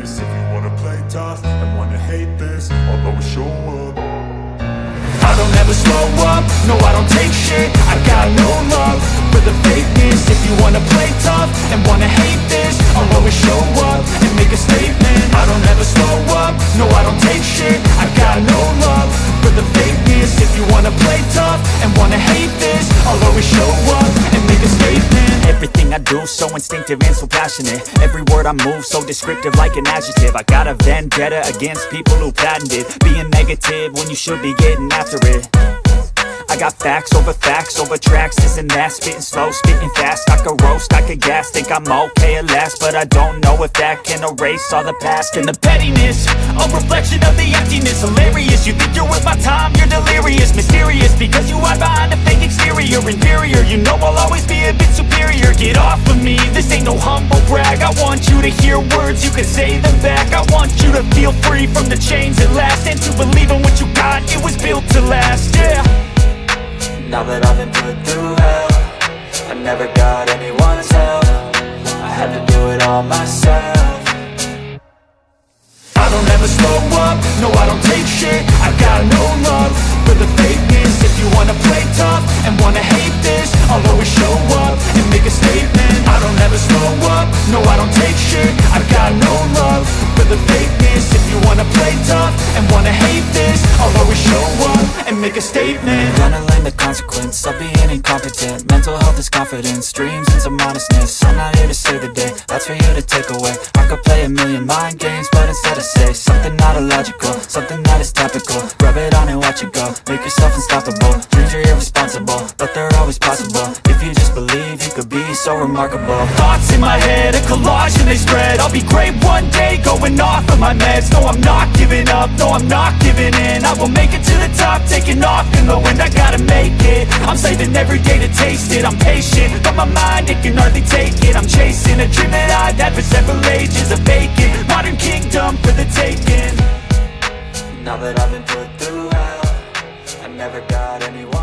this. If you wanna play tough and wanna hate this, I'll always show up. I don't ever slow up, no I don't take shit. I got no love for the fakeness. If you wanna play tough and wanna hate this, I'll always show up and make a statement. I don't ever slow up, no I don't take shit. I got no love for the fakeness. If you wanna play tough and wanna hate this, I'll always show up and make a statement. Everything I do so instinctive and so passionate. Every word I move so descriptive like an adjective. I got a vendetta against people who patented being negative when you should be getting after it. I got facts over tracks, this and that. Spitting slow, spitting fast, I could roast, I could gas. Think I'm okay at last, but I don't know if that can erase all the past. And the pettiness, a reflection of the emptiness. Hilarious, you think you're worth my time, you're delirious. Mysterious, because you hide behind a fake exterior. Inferior, you know I'll always be a bit superior. Get off of me, this ain't no humble brag. I want you to hear words, you can say them back. I want you to feel free from the chains at last, and to believe in what you got, it was built to last, yeah. Now that I've been put through hell, I never got anyone's help. I had to do it all myself. I don't ever slow up, no I don't take shit. I got no love for the fakeness. If you wanna play tough and wanna hate this, I'll always show up and make a statement. I don't ever slow up, no I don't take shit. I got no love for the fakeness. If you wanna play tough and wanna hate this, I'll always show up and make a statement. Gonna learn the consequence of being incompetent. Mental health is confidence, dreams and some honestness. I'm not here to save the day, that's for you to take away. I could play a million mind games, but instead I say something not illogical, something that is topical. Rub it on and watch it go, make yourself unstoppable. Dreams are irresponsible, but they're always possible. If you just believe, you could be so remarkable. Thoughts in my head, a collage and they spread. I'll be great one day, going off of my meds. No, I'm not giving up, no, I'm not giving in. I will make it to the top, taking off in the wind. I gotta make it, I'm saving every day to taste it. I'm patient, but my mind, it can hardly take it. I'm chasing a dream that I've had for several ages. A vacant, modern kingdom for the taking. Now that I've been put through hell, I never got anyone